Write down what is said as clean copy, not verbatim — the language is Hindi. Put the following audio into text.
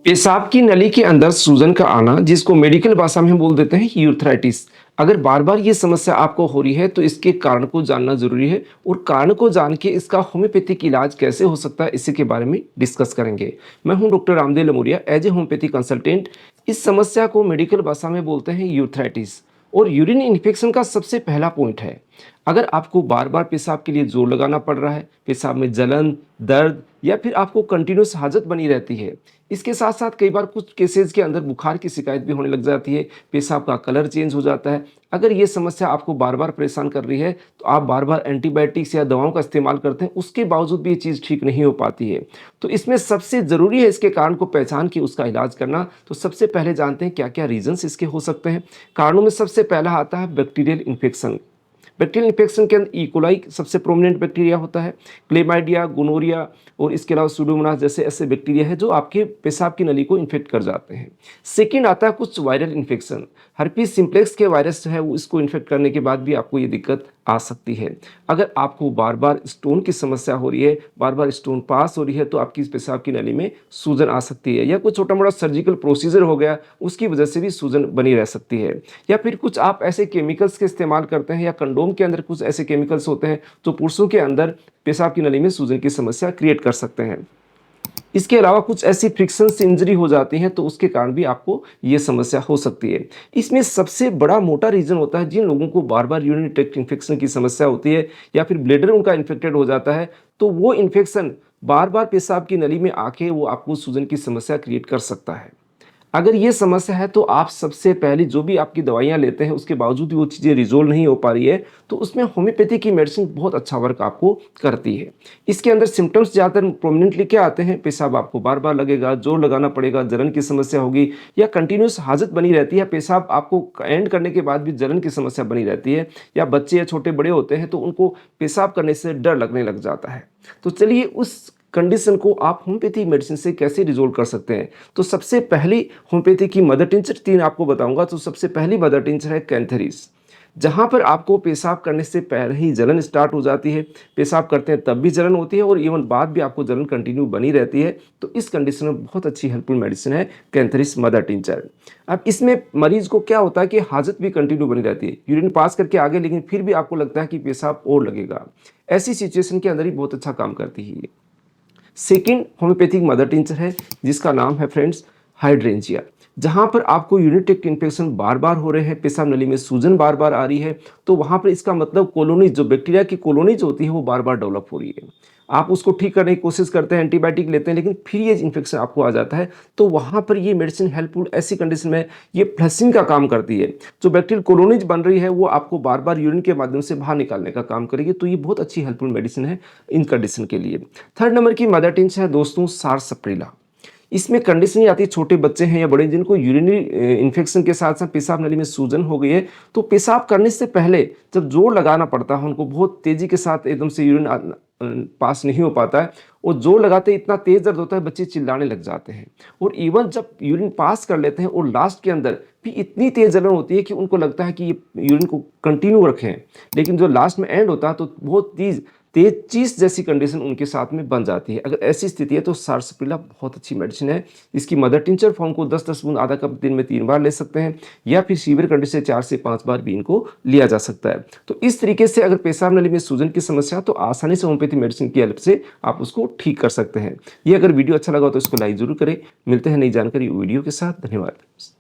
पेशाब की नली के अंदर सूजन का आना, जिसको मेडिकल भाषा में हम बोल देते हैं यूरथ्राइटिस। अगर बार बार ये समस्या आपको हो रही है तो इसके कारण को जानना जरूरी है, और कारण को जान के इसका होम्योपैथिक इलाज कैसे हो सकता है इसी के बारे में डिस्कस करेंगे। मैं हूं doctor Ramdev Lamoria, as a homeopathic consultant. इस समस्या को मेडिकल भाषा में बोलते हैं यूरथ्राइटिस, और यूरिन इन्फेक्शन का सबसे पहला पॉइंट है। अगर आपको बार बार पेशाब के लिए जोर लगाना पड़ रहा है, पेशाब में जलन, दर्द, या फिर आपको कंटिन्यूस हाजत बनी रहती है। इसके साथ साथ कई बार कुछ केसेस के अंदर बुखार की शिकायत भी होने लग जाती है, पेशाब का कलर चेंज हो जाता है। अगर ये समस्या आपको बार बार परेशान कर रही है तो आप बार बार एंटीबायोटिक्स या दवाओं का इस्तेमाल करते हैं, उसके बावजूद भी ये चीज़ ठीक नहीं हो पाती है। तो इसमें सबसे ज़रूरी है इसके कारण को पहचान के उसका इलाज करना। तो सबसे पहले जानते हैं क्या क्या रीजंस इसके हो सकते हैं। कारणों में सबसे पहला आता है बैक्टीरियल इन्फेक्शन। बैक्टीरियल इन्फेक्शन के अंदर इकोलाई सबसे प्रोमिनेंट बैक्टीरिया होता है। क्लेमाइडिया, गोनोरिया और इसके अलावा सूडोमोनास जैसे ऐसे बैक्टीरिया है जो आपके पेशाब की नली को इन्फेक्ट कर जाते हैं। सेकेंड आता है कुछ वायरल इन्फेक्शन। हर्पीस सिम्प्लेक्स के वायरस जो है वो इसको इन्फेक्ट करने के बाद भी आपको ये दिक्कत आ सकती है। अगर आपको बार बार स्टोन की समस्या हो रही है, बार बार स्टोन पास हो रही है, तो आपकी पेशाब की नली में सूजन आ सकती है। या कोई छोटा मोटा सर्जिकल प्रोसीजर हो गया, उसकी वजह से भी सूजन बनी रह सकती है। या फिर कुछ आप ऐसे केमिकल्स के इस्तेमाल करते हैं, या कंडोम के अंदर कुछ ऐसे केमिकल्स होते हैं जो पुरुषों के अंदर पेशाब की नली में सूजन की समस्या क्रिएट कर सकते हैं। इसके अलावा कुछ ऐसी फ्रिक्शन से इंजरी हो जाती है तो उसके कारण भी आपको ये समस्या हो सकती है। इसमें सबसे बड़ा मोटा रीज़न होता है जिन लोगों को बार बार यूरिनरी ट्रैक्ट इन्फेक्शन की समस्या होती है, या फिर ब्लैडर उनका इन्फेक्टेड हो जाता है, तो वो इन्फेक्शन बार बार पेशाब की नली में आके वो आपको सूजन की समस्या क्रिएट कर सकता है। अगर ये समस्या है तो आप सबसे पहले जो भी आपकी दवाइयाँ लेते हैं उसके बावजूद भी वो चीज़ें रिज़ॉल्व नहीं हो पा रही है, तो उसमें होम्योपैथी की मेडिसिन बहुत अच्छा वर्क आपको करती है। इसके अंदर सिम्पटम्स ज़्यादातर प्रोमिनेंटली क्या आते हैं? पेशाब आपको बार बार लगेगा, जोर लगाना पड़ेगा, जलन की समस्या होगी, या कंटिन्यूस हाजत बनी रहती है, पेशाब आपको एंड करने के बाद भी जलन की समस्या बनी रहती है, या बच्चे या छोटे बड़े होते हैं तो उनको पेशाब करने से डर लगने लग जाता है। तो चलिए उस कंडीशन को आप होम्योपैथी मेडिसिन से कैसे रिजोल्व कर सकते हैं। तो सबसे पहली होम्योपैथी की मदर टिंचर 3 आपको बताऊंगा। तो सबसे पहली मदर टिंचर है कैंथेरिस। जहाँ पर आपको पेशाब करने से पहले ही जलन स्टार्ट हो जाती है, पेशाब करते हैं तब भी जलन होती है, और इवन बाद भी आपको जलन कंटिन्यू बनी रहती है, तो इस कंडीशन में बहुत अच्छी हेल्पफुल मेडिसिन है कैंथेरिस मदर टिंचर। अब इसमें मरीज को क्या होता है कि हाजत भी कंटिन्यू बनी रहती है, यूरिन पास करके आगे, लेकिन फिर भी आपको लगता है कि पेशाब और लगेगा। ऐसी सिचुएशन के अंदर ही बहुत अच्छा काम करती है ये। सेकेंड होम्योपैथिक मदर टिंचर है जिसका नाम है फ्रेंड्स हाइड्रेंजिया। जहाँ पर आपको यूरिनरी ट्रैक्ट इन्फेक्शन बार बार हो रहे हैं, पेशाब नली में सूजन बार बार आ रही है, तो वहाँ पर इसका मतलब कॉलोनीज, जो बैक्टीरिया की कॉलोनीज होती है वो बार बार डेवलप हो रही है। आप उसको ठीक करने की कोशिश करते हैं, एंटीबायोटिक लेते हैं, लेकिन फिर ये इन्फेक्शन आपको आ जाता है, तो वहाँ पर ये मेडिसिन हेल्पफुल ऐसी कंडीशन में ये फ्लशिंग का काम करती है। जो बैक्टीरियल कॉलोनीज बन रही है वो आपको बार बार यूरिन के माध्यम से बाहर निकालने का काम करेगी, तो ये बहुत अच्छी हेल्पफुल मेडिसिन है इन कंडीशन के लिए। थर्ड नंबर की मदर टिंचर है दोस्तों सारसप्रेला। इसमें कंडीशन ये आती है, छोटे बच्चे हैं या बड़े जिनको यूरिनरी इन्फेक्शन के साथ साथ पेशाब नली में सूजन हो गई है, तो पेशाब करने से पहले जब जोर लगाना पड़ता है उनको, बहुत तेजी के साथ एकदम से यूरिन पास नहीं हो पाता है, और जोर लगाते ही इतना तेज दर्द होता है बच्चे चिल्लाने लग जाते हैं। और इवन जब यूरिन पास कर लेते हैं और लास्ट के अंदर भी इतनी तेज जलन होती है कि उनको लगता है कि ये यूरिन को कंटिन्यू रखें, लेकिन जो लास्ट में एंड होता है तो बहुत तेज चीज जैसी कंडीशन उनके साथ में बन जाती है। अगर ऐसी स्थिति है तो सारसप्रेला बहुत अच्छी मेडिसिन है। इसकी मदर टिंचर फॉर्म को 10-10 बूंद आधा कप दिन में 3 बार ले सकते हैं, या फिर सीवियर कंडीशन 4 से 5 बार भी इनको लिया जा सकता है। तो इस तरीके से अगर पेशाब नली में सूजन की समस्या, तो आसानी से होम्योपैथी मेडिसिन की हेल्प से आप उसको ठीक कर सकते हैं। ये अगर वीडियो अच्छा लगा तो इसको लाइक जरूर करें। मिलते हैं नई जानकारी वीडियो के साथ। धन्यवाद।